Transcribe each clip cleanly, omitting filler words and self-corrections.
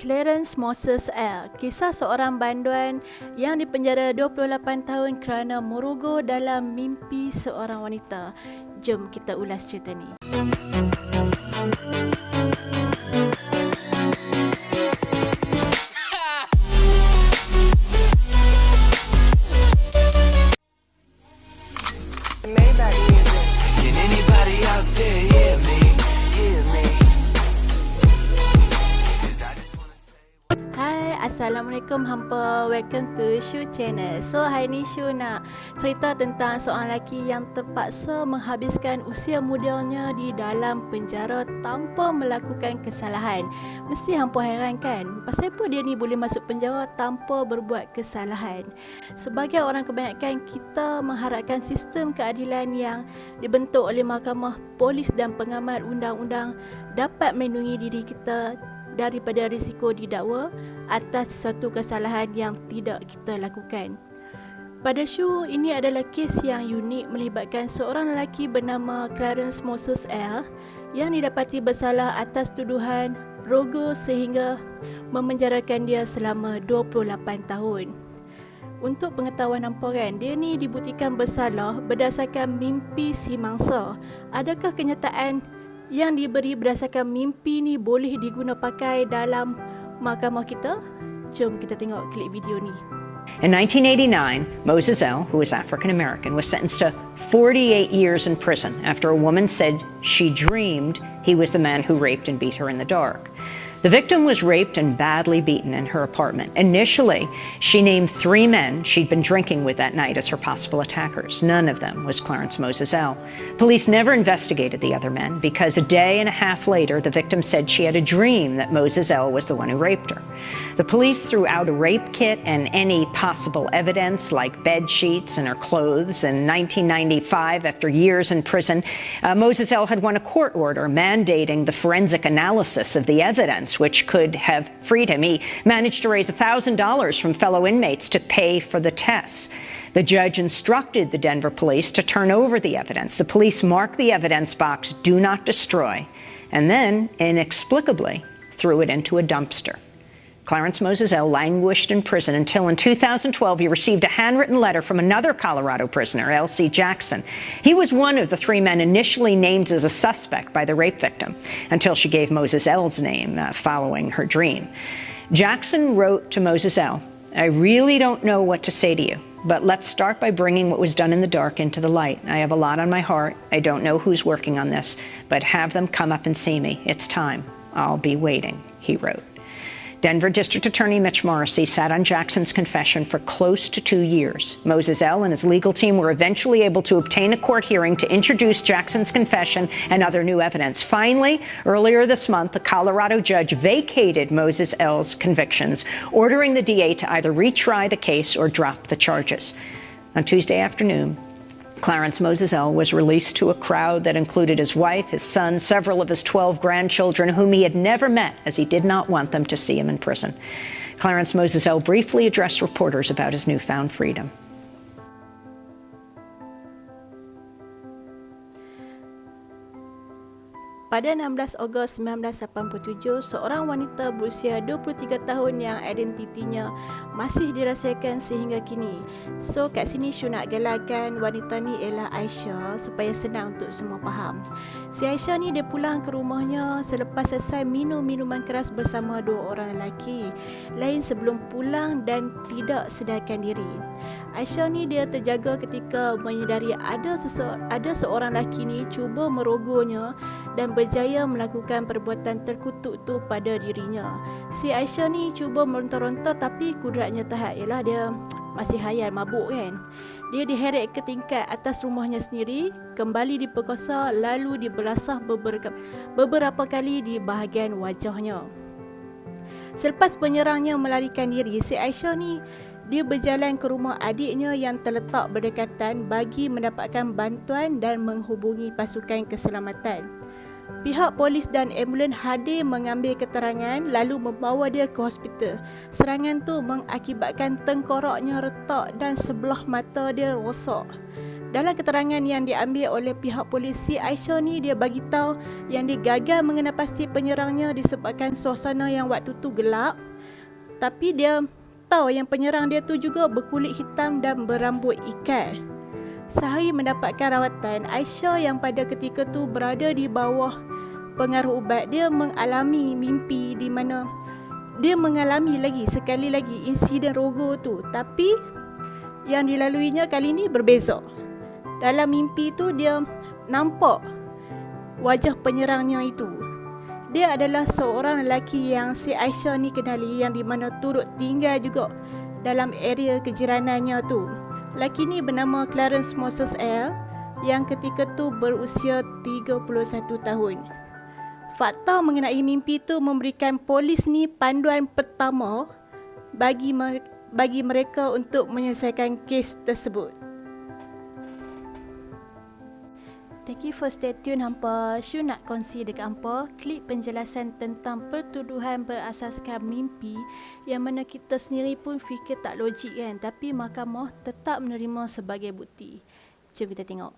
Clarence Moses L. Kisah seorang banduan yang dipenjara 28 tahun kerana merogoh dalam mimpi seorang wanita. Jom kita ulas cerita ni. Can anybody out there hear me? Hear me? Hai, Assalamualaikum hampa. Welcome to Shu Channel. So hari ni Shu nak cerita tentang seorang lelaki yang terpaksa menghabiskan usia mudanya di dalam penjara tanpa melakukan kesalahan. Mesti hampa hairan kan, pasal apa dia ni boleh masuk penjara tanpa berbuat kesalahan? Sebagai orang kebanyakan, kita mengharapkan sistem keadilan yang dibentuk oleh mahkamah, polis dan pengamal undang-undang dapat melindungi diri kita daripada risiko didakwa atas sesuatu kesalahan yang tidak kita lakukan. Pada Shu, ini adalah kes yang unik melibatkan seorang lelaki bernama Clarence Moses L yang didapati bersalah atas tuduhan rogo sehingga memenjarakan dia selama 28 tahun. Untuk pengetahuan hampa kan, dia ni dibuktikan bersalah berdasarkan mimpi si mangsa. Adakah kenyataan yang diberi berdasarkan mimpi ni boleh diguna pakai dalam mahkamah kita? Jom kita tengok klip video ni. In 1989, Moses L., who was African American, was sentenced to 48 years in prison after a woman said she dreamed he was the man who raped and beat her in the dark. The victim was raped and badly beaten in her apartment. Initially, she named 3 men she'd been drinking with that night as her possible attackers. None of them was Clarence Moses L. Police never investigated the other men because a day and a half later, the victim said she had a dream that Moses L. was the one who raped her. The police threw out a rape kit and any possible evidence like bed sheets and her clothes. In 1995, after years in prison, Moses L. had won a court order mandating the forensic analysis of the evidence, which could have freed him. He managed to raise $1,000 from fellow inmates to pay for the tests. The judge instructed the Denver police to turn over the evidence. The police marked the evidence box, "Do not destroy," and then, inexplicably, threw it into a dumpster. Clarence Moses L. languished in prison until in 2012 he received a handwritten letter from another Colorado prisoner, L.C. Jackson. He was one of the 3 men initially named as a suspect by the rape victim, until she gave Moses L.'s name following her dream. Jackson wrote to Moses L., "I really don't know what to say to you, but let's start by bringing what was done in the dark into the light. I have a lot on my heart. I don't know who's working on this, but have them come up and see me. It's time. I'll be waiting," he wrote. Denver District Attorney Mitch Morrissey sat on Jackson's confession for close to 2 years. Moses L. and his legal team were eventually able to obtain a court hearing to introduce Jackson's confession and other new evidence. Finally, earlier this month, a Colorado judge vacated Moses L.'s convictions, ordering the DA to either retry the case or drop the charges. On Tuesday afternoon, Clarence Moses L. was released to a crowd that included his wife, his son, several of his 12 grandchildren, whom he had never met, as he did not want them to see him in prison. Clarence Moses L. briefly addressed reporters about his newfound freedom. Pada 16 Ogos 1987, seorang wanita berusia 23 tahun yang identitinya masih dirahsiakan sehingga kini. So kat sini Shu nak gelarkan wanita ni ialah Aisyah supaya senang untuk semua faham. Si Aisyah ni dia pulang ke rumahnya selepas selesai minum minuman keras bersama 2 orang lelaki lain sebelum pulang dan tidak sedarkan diri. Aisyah ni dia terjaga ketika menyedari ada seorang lelaki ni cuba merogohnya dan berjaya melakukan perbuatan terkutuk tu pada dirinya. Si Aisyah ni cuba meronta-ronta tapi kudratnya tahan, ialah dia masih hayal mabuk kan. Dia diheret ke tingkat atas rumahnya sendiri, kembali diperkosa lalu dibelasah beberapa kali di bahagian wajahnya. Selepas penyerangnya melarikan diri, si Aisyah ni dia berjalan ke rumah adiknya yang terletak berdekatan bagi mendapatkan bantuan dan menghubungi pasukan keselamatan. Pihak polis dan ambulans hadir mengambil keterangan lalu membawa dia ke hospital. Serangan tu mengakibatkan tengkoraknya retak dan sebelah mata dia rosak. Dalam keterangan yang diambil oleh pihak polisi, Aisyah ni dia bagi tahu yang dia gagal mengenal pasti penyerangnya disebabkan suasana yang waktu tu gelap. Tapi dia tahu yang penyerang dia tu juga berkulit hitam dan berambut ikat. Sehari mendapatkan rawatan, Aisyah yang pada ketika tu berada di bawah pengaruh ubat, dia mengalami mimpi di mana dia mengalami sekali lagi insiden rogo tu. Tapi yang dilaluinya kali ni berbeza. Dalam mimpi tu dia nampak wajah penyerangnya itu. Dia adalah seorang lelaki yang si Aisyah ni kenali, yang di mana turut tinggal juga dalam area kejiranannya tu. Lelaki ni bernama Clarence Moses L, yang ketika tu berusia 31 tahun. Fakta mengenai mimpi tu memberikan polis ni panduan pertama bagi mereka untuk menyelesaikan kes tersebut. Thank you for stay tune hampa. Syu nak kongsi dekat hampa klip penjelasan tentang pertuduhan berasaskan mimpi yang mana kita sendiri pun fikir tak logik kan, tapi mahkamah tetap menerima sebagai bukti. Jom kita tengok.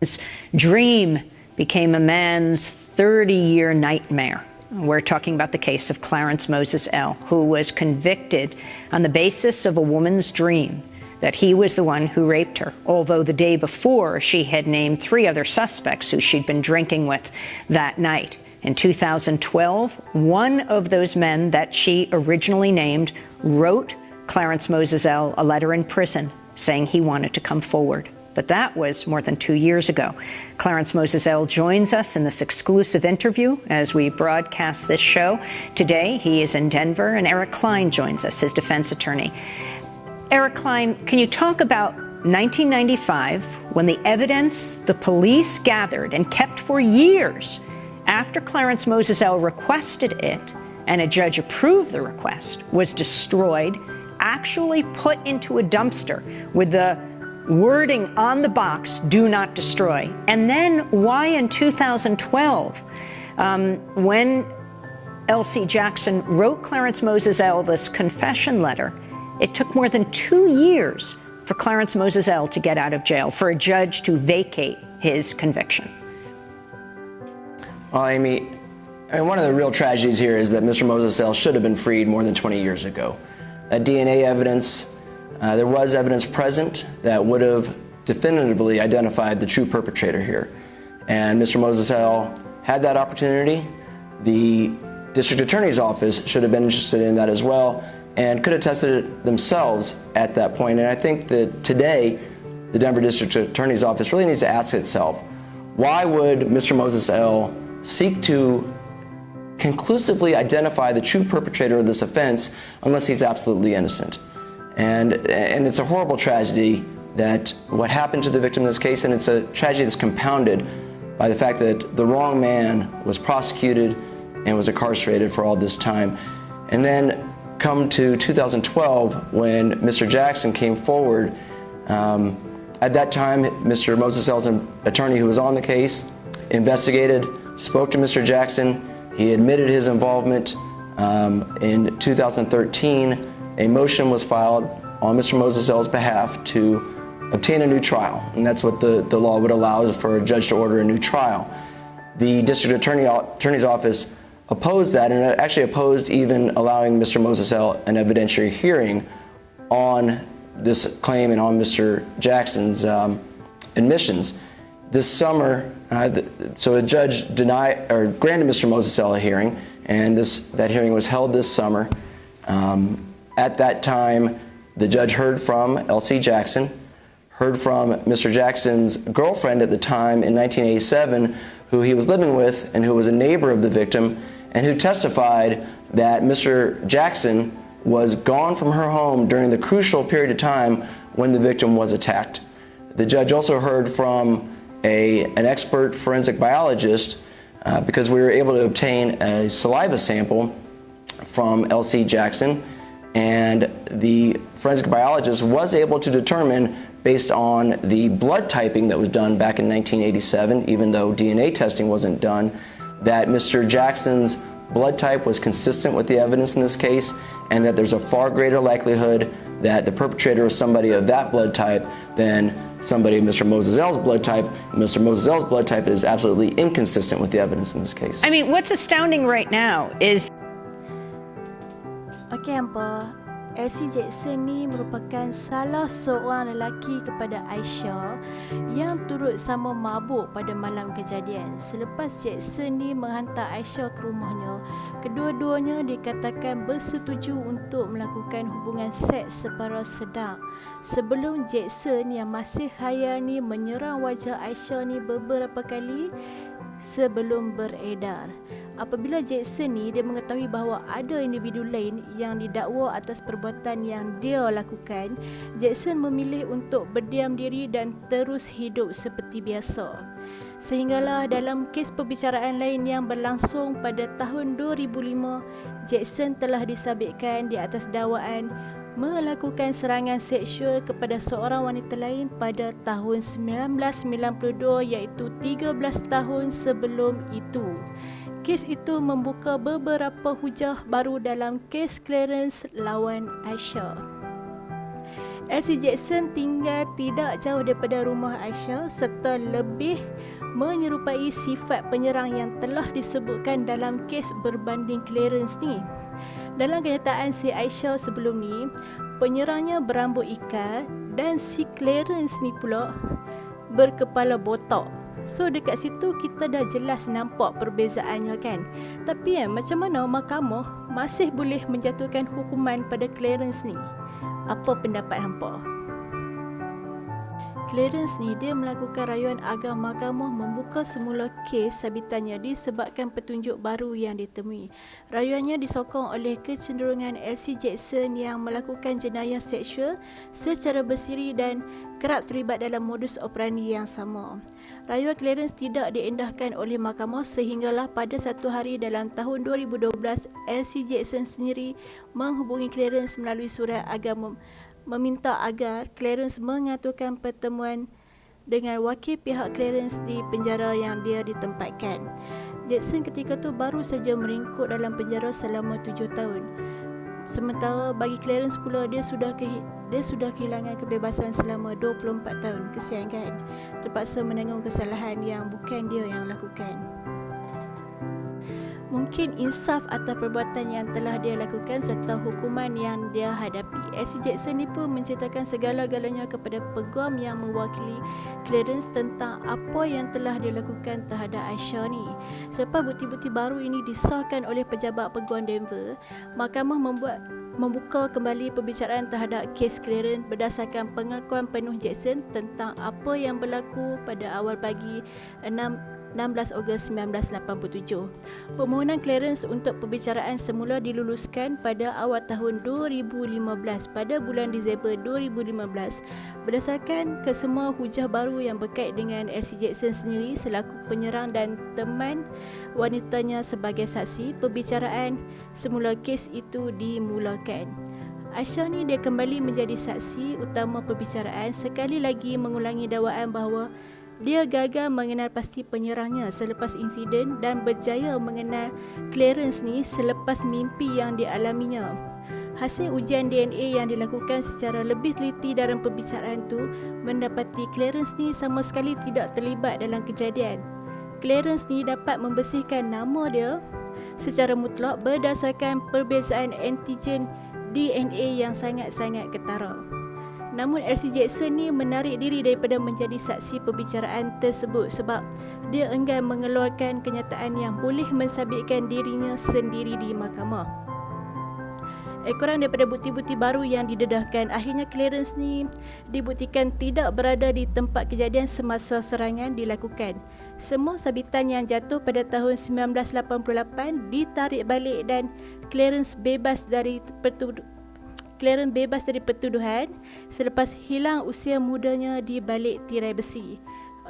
His dream became a man's 30-year nightmare. We're talking about the case of Clarence Moses L., who was convicted on the basis of a woman's dream that he was the one who raped her, although the day before she had named 3 other suspects who she'd been drinking with that night. In 2012, one of those men that she originally named wrote Clarence Moses L. a letter in prison saying he wanted to come forward. But that was more than 2 years ago. Clarence Moses L. joins us in this exclusive interview as we broadcast this show. Today, he is in Denver, and Eric Klein joins us, his defense attorney. Eric Klein, can you talk about 1995, when the evidence the police gathered and kept for years after Clarence Moses L. requested it, and a judge approved the request, was destroyed, actually put into a dumpster with the wording on the box, "Do not destroy"? And then why in 2012, when L.C. Jackson wrote Clarence Moses L. this confession letter, it took more than 2 years for Clarence Moses L. to get out of jail, for a judge to vacate his conviction? Well, Amy, one of the real tragedies here is that Mr. Moses L. should have been freed more than 20 years ago. That DNA evidence, there was evidence present that would have definitively identified the true perpetrator here. And Mr. Moses L. had that opportunity. The district attorney's office should have been interested in that as well, and could have tested it themselves at that point. And I think that today, the Denver District Attorney's Office really needs to ask itself, why would Mr. Moses L. seek to conclusively identify the true perpetrator of this offense unless he's absolutely innocent? And it's a horrible tragedy that what happened to the victim in this case, and it's a tragedy that's compounded by the fact that the wrong man was prosecuted and was incarcerated for all this time. And then come to 2012, when Mr. Jackson came forward. At that time, Mr. Moses L's attorney, who was on the case, investigated, spoke to Mr. Jackson. He admitted his involvement. In 2013, a motion was filed on Mr. Moses L's behalf to obtain a new trial, and that's what the law would allow, for a judge to order a new trial. The district attorney's office opposed that, and actually opposed even allowing Mr. Moses L. an evidentiary hearing on this claim and on Mr. Jackson's admissions. This summer, so a judge granted Mr. Moses L. a hearing, and that hearing was held this summer. At that time, the judge heard from L.C. Jackson, heard from Mr. Jackson's girlfriend at the time in 1987, who he was living with and who was a neighbor of the victim, and who testified that Mr. Jackson was gone from her home during the crucial period of time when the victim was attacked. The judge also heard from an expert forensic biologist, because we were able to obtain a saliva sample from L.C. Jackson, and the forensic biologist was able to determine, based on the blood typing that was done back in 1987, even though DNA testing wasn't done, that Mr. Jackson's blood type was consistent with the evidence in this case, and that there's a far greater likelihood that the perpetrator was somebody of that blood type than somebody of Mr. Moses's blood type. Mr. Moses's blood type is absolutely inconsistent with the evidence in this case. I mean, what's astounding right now is Okey, hampa. LC Jackson ni merupakan salah seorang lelaki kepada Aisyah yang turut sama mabuk pada malam kejadian. Selepas Jackson ni menghantar Aisyah ke rumahnya, kedua-duanya dikatakan bersetuju untuk melakukan hubungan seks secara sedang. Sebelum Jackson yang masih khayal ni menyerang wajah Aisyah ni beberapa kali sebelum beredar. Apabila Jackson ni dia mengetahui bahawa ada individu lain yang didakwa atas perbuatan yang dia lakukan, Jackson memilih untuk berdiam diri dan terus hidup seperti biasa. Sehinggalah dalam kes perbicaraan lain yang berlangsung pada tahun 2005, Jackson telah disabitkan di atas dakwaan melakukan serangan seksual kepada seorang wanita lain pada tahun 1992, iaitu 13 tahun sebelum itu. Kes itu membuka beberapa hujah baru dalam kes Clarence lawan Aisyah. LC Jackson tinggal tidak jauh daripada rumah Aisyah serta lebih menyerupai sifat penyerang yang telah disebutkan dalam kes berbanding Clarence ni. Dalam kenyataan si Aisyah sebelum ni, penyerangnya berambut ikal dan si Clarence ni pula berkepala botak. So dekat situ kita dah jelas nampak perbezaannya kan. Tapi macam mana mahkamah masih boleh menjatuhkan hukuman pada Clarence ni? Apa pendapat hampa? Clarence ni dia melakukan rayuan agar mahkamah membuka semula kes sabitannya disebabkan petunjuk baru yang ditemui. Rayuannya disokong oleh kecenderungan LC Jackson yang melakukan jenayah seksual secara bersiri dan kerap terlibat dalam modus operandi yang sama. Rayuan Clarence tidak diendahkan oleh mahkamah sehinggalah pada satu hari dalam tahun 2012, LC Jackson sendiri menghubungi Clarence melalui surat agar meminta agar Clarence mengaturkan pertemuan dengan wakil pihak Clarence di penjara yang dia ditempatkan. Jackson ketika tu baru saja meringkuk dalam penjara selama 7 tahun. Sementara bagi Clarence pula dia sudah kehilangan kebebasan selama 24 tahun. Kesian kan? Terpaksa menanggung kesalahan yang bukan dia yang lakukan. Mungkin insaf atas perbuatan yang telah dia lakukan serta hukuman yang dia hadapi. LC Jackson ni pun menceritakan segala-galanya kepada peguam yang mewakili Clarence tentang apa yang telah dia lakukan terhadap Aisyah ni. Selepas bukti-bukti baru ini disahkan oleh pejabat peguam Denver, mahkamah membuka kembali perbicaraan terhadap kes Clarence berdasarkan pengakuan penuh Jackson tentang apa yang berlaku pada awal pagi 16 Ogos 1987. Permohonan Clarence untuk perbicaraan semula diluluskan pada awal tahun 2015 pada bulan Disember 2015 berdasarkan kesemua hujah baru yang berkait dengan LC Jackson sendiri selaku penyerang dan teman wanitanya sebagai saksi. Perbicaraan semula kes itu dimulakan. Aisyah ni dia kembali menjadi saksi utama perbicaraan, sekali lagi mengulangi dakwaan bahawa dia gagal mengenal pasti penyerangnya selepas insiden dan berjaya mengenal Clarence ni selepas mimpi yang dialaminya. Hasil ujian DNA yang dilakukan secara lebih teliti dalam perbicaraan tu mendapati Clarence ni sama sekali tidak terlibat dalam kejadian. Clarence ni dapat membersihkan nama dia secara mutlak berdasarkan perbezaan antigen DNA yang sangat-sangat ketara. Namun LC Jackson ni menarik diri daripada menjadi saksi perbicaraan tersebut sebab dia enggan mengeluarkan kenyataan yang boleh mensabitkan dirinya sendiri di mahkamah. Kurang daripada bukti-bukti baru yang didedahkan, akhirnya Clarence ni dibuktikan tidak berada di tempat kejadian semasa serangan dilakukan. Semua sabitan yang jatuh pada tahun 1988 ditarik balik dan Clarence bebas dari pertuduhan selepas hilang usia mudanya di balik tirai besi.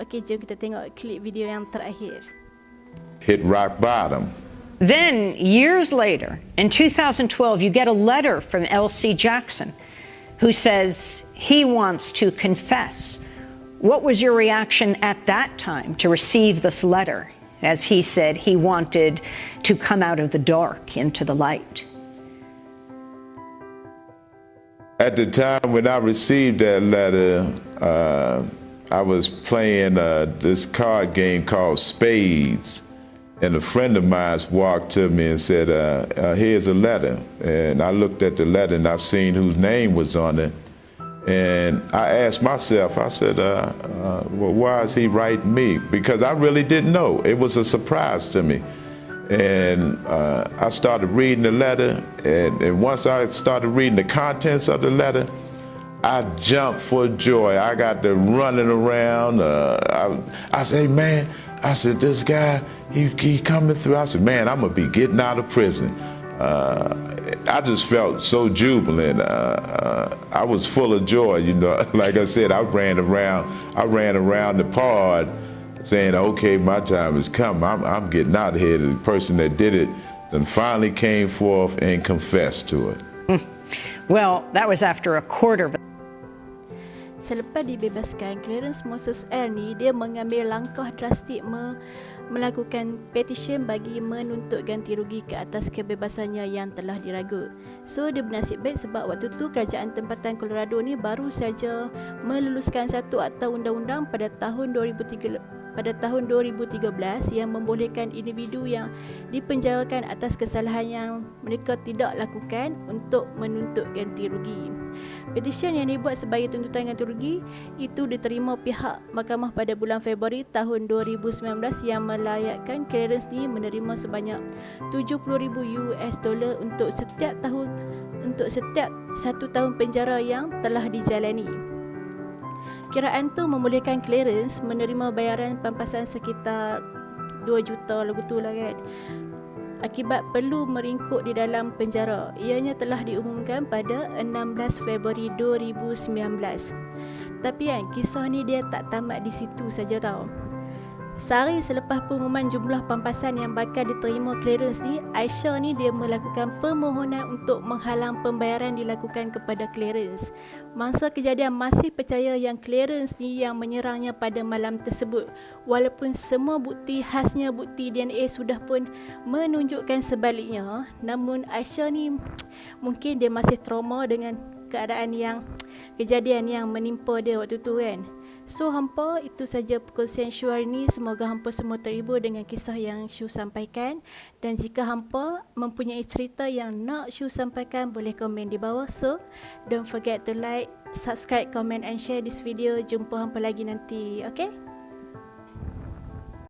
Okey, jom kita tengok klip video yang terakhir. Hit rock bottom. Then, years later, in 2012, you get a letter from LC Jackson who says he wants to confess. What was your reaction at that time to receive this letter? As he said, he wanted to come out of the dark into the light. At the time when I received that letter, I was playing this card game called Spades, and a friend of mine walked to me and said, here's a letter. And I looked at the letter and I seen whose name was on it. And I asked myself, I said, well, why is he writing me? Because I really didn't know. It was a surprise to me. And I started reading the letter, and once I started reading the contents of the letter, I jumped for joy. I got to running around. I said, man, I said, this guy, he coming through. I said, man, I'm going to be getting out of prison. I just felt so jubilant. I was full of joy, you know. Like I said, I ran around the pod saying, okay, my time has come. I'm getting out of here. The person that did it then finally came forth and confessed to it. Well, that was after a quarter. Selepas dibebaskan, Clarence Moses L ni dia mengambil langkah drastik melakukan petition bagi menuntut ganti rugi ke atas kebebasannya yang telah diragut. So dia bernasib baik sebab waktu tu kerajaan tempatan Colorado ni baru saja meluluskan satu akta undang-undang pada tahun 2013 yang membolehkan individu yang dipenjarakan atas kesalahan yang mereka tidak lakukan untuk menuntut ganti rugi. Petisyen yang dibuat sebagai tuntutan ganti rugi itu diterima pihak mahkamah pada bulan Februari tahun 2019 yang melayakkan Clarence ni menerima sebanyak $70,000 untuk setiap 1 tahun penjara yang telah dijalani. Kiraan tu membolehkan Clarence menerima bayaran pampasan sekitar 2 juta lagu tu lah kan, akibat perlu meringkuk di dalam penjara. Ianya telah diumumkan pada 16 Februari 2019. Tapi kan, kisah ni dia tak tamat di situ saja tau. Sehari selepas pengumuman jumlah pampasan yang bakal diterima Clarence ni, Aisyah ni dia melakukan permohonan untuk menghalang pembayaran dilakukan kepada Clarence. Mangsa kejadian masih percaya yang Clarence ni yang menyerangnya pada malam tersebut, walaupun semua bukti khasnya bukti DNA sudah pun menunjukkan sebaliknya. Namun Aisyah ni mungkin dia masih trauma dengan keadaan yang kejadian yang menimpa dia waktu tu kan. So hampa, itu saja perkongsian Syu hari ni. Semoga hampa semua terhibur dengan kisah yang Syu sampaikan. Dan jika hampa mempunyai cerita yang nak Syu sampaikan, boleh komen di bawah. So don't forget to like, subscribe, comment and share this video. Jumpa hampa lagi nanti. Okay?